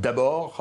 D'abord,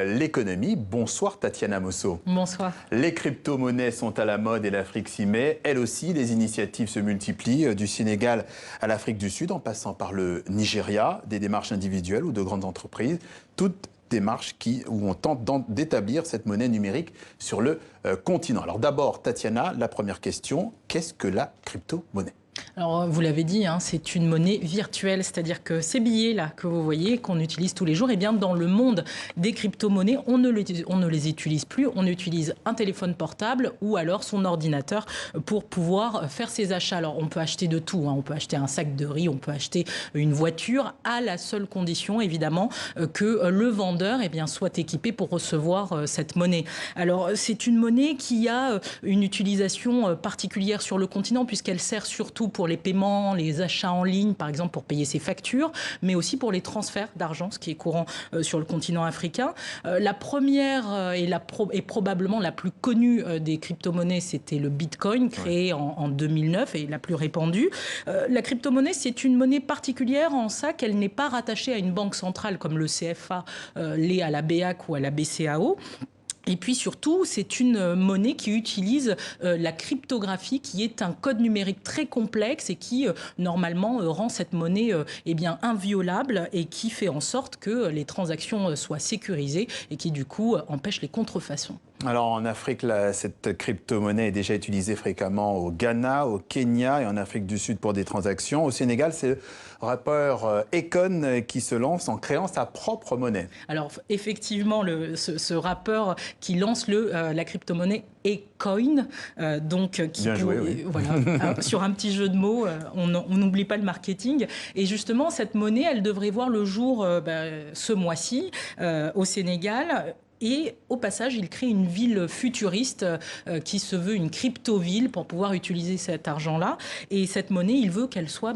l'économie. Bonsoir Tatiana Mosso. Bonsoir. Les crypto-monnaies sont à la mode et l'Afrique s'y met. Elle aussi, les initiatives se multiplient, du Sénégal à l'Afrique du Sud, en passant par le Nigeria, des démarches individuelles ou de grandes entreprises. Toutes démarches où on tente d'établir cette monnaie numérique sur le continent. Alors d'abord, Tatiana, la première question, qu'est-ce que la crypto-monnaie ? Alors, vous l'avez dit, c'est une monnaie virtuelle, c'est-à-dire que ces billets-là que vous voyez, qu'on utilise tous les jours, eh bien, dans le monde des crypto-monnaies, on ne les utilise plus. On utilise un téléphone portable ou alors son ordinateur pour pouvoir faire ses achats. Alors, on peut acheter de tout. On peut acheter un sac de riz, on peut acheter une voiture, à la seule condition, évidemment, que le vendeur soit équipé pour recevoir cette monnaie. Alors, c'est une monnaie qui a une utilisation particulière sur le continent, puisqu'elle sert surtout pour les paiements, les achats en ligne, par exemple pour payer ses factures, mais aussi pour les transferts d'argent, ce qui est courant sur le continent africain. La première et probablement la plus connue des crypto-monnaies, c'était le Bitcoin, créé en 2009 et la plus répandue. La crypto-monnaie, c'est une monnaie particulière en ça qu'elle n'est pas rattachée à une banque centrale comme le CFA l'est à la BEAC ou à la BCAO. Et puis surtout, c'est une monnaie qui utilise la cryptographie, qui est un code numérique très complexe et qui, normalement, rend cette monnaie inviolable et qui fait en sorte que les transactions soient sécurisées et qui, du coup, empêche les contrefaçons. Alors en Afrique, cette crypto-monnaie est déjà utilisée fréquemment au Ghana, au Kenya et en Afrique du Sud pour des transactions. Au Sénégal, c'est le rappeur Akon qui se lance en créant sa propre monnaie. Alors effectivement, ce rappeur qui lance la crypto-monnaie Akon, voilà, sur un petit jeu de mots, on n'oublie pas le marketing. Et justement, cette monnaie, elle devrait voir le jour ce mois-ci au Sénégal. Et au passage, il crée une ville futuriste qui se veut une crypto-ville pour pouvoir utiliser cet argent-là. Et cette monnaie, il veut qu'elle soit,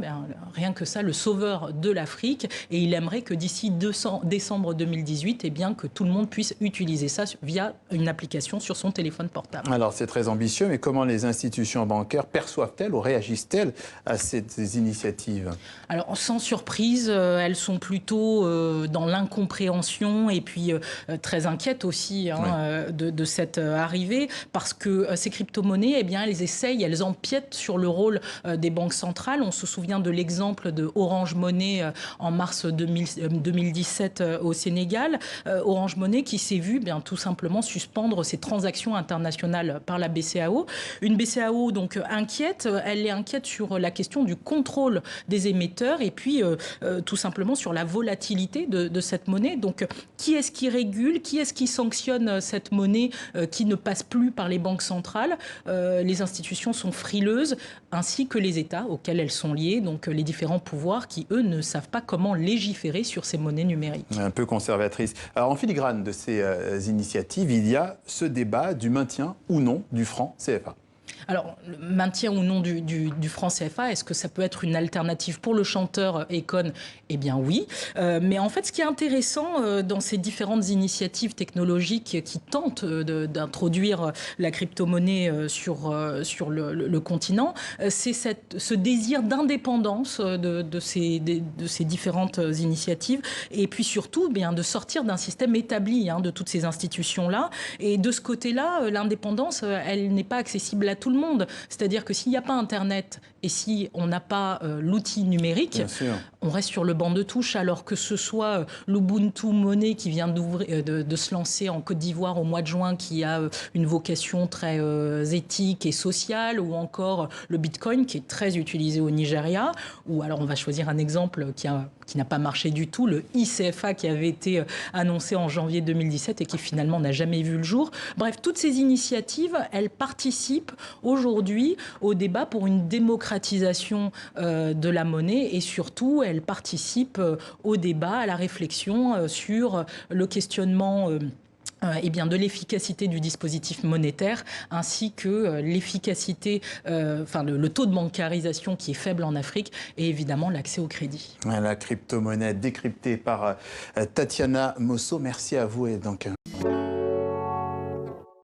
rien que ça, le sauveur de l'Afrique. Et il aimerait que d'ici décembre 2018, que tout le monde puisse utiliser ça via une application sur son téléphone portable. Alors c'est très ambitieux, mais comment les institutions bancaires perçoivent-elles ou réagissent-elles à ces initiatives ? Alors sans surprise, elles sont plutôt dans l'incompréhension et puis très inquiètes aussi de cette arrivée, parce que ces crypto-monnaies, elles empiètent sur le rôle des banques centrales. On se souvient de l'exemple de Orange Money en mars 2017 au Sénégal. Orange Money qui s'est vu tout simplement suspendre ses transactions internationales par la BCAO. Une BCAO donc inquiète, elle est inquiète sur la question du contrôle des émetteurs et puis tout simplement sur la volatilité de cette monnaie. Donc qui est-ce qui régule, qui est-ce qui sanctionne cette monnaie qui ne passe plus par les banques centrales? Les institutions sont frileuses, ainsi que les États auxquels elles sont liées, donc les différents pouvoirs qui, eux, ne savent pas comment légiférer sur ces monnaies numériques. Un peu conservatrice. Alors, en filigrane de ces initiatives, il y a ce débat du maintien ou non du franc CFA. Alors, le maintien ou non du franc CFA, est-ce que ça peut être une alternative pour le chanteur Akon? Eh bien oui. Mais en fait, ce qui est intéressant dans ces différentes initiatives technologiques qui tentent d'introduire la crypto-monnaie sur le continent, c'est ce désir d'indépendance de ces différentes initiatives et puis surtout de sortir d'un système établi de toutes ces institutions-là. Et de ce côté-là, l'indépendance, elle n'est pas accessible à tout le monde. C'est-à-dire que s'il n'y a pas Internet et si on n'a pas l'outil numérique, on reste sur le banc de touche, alors que ce soit l'Ubuntu Money qui vient de se lancer en Côte d'Ivoire au mois de juin, qui a une vocation très éthique et sociale, ou encore le Bitcoin qui est très utilisé au Nigeria, ou alors on va choisir un exemple qui n'a pas marché du tout, le ICFA qui avait été annoncé en janvier 2017 et qui finalement n'a jamais vu le jour. Bref, toutes ces initiatives, elles participent aujourd'hui au débat pour une démocratisation de la monnaie et surtout, elles participent au débat, à la réflexion sur le questionnement de l'efficacité du dispositif monétaire ainsi que l'efficacité, le taux de bancarisation qui est faible en Afrique et évidemment l'accès au crédit. La crypto-monnaie décryptée par Tatiana Mosso. Merci à vous et donc...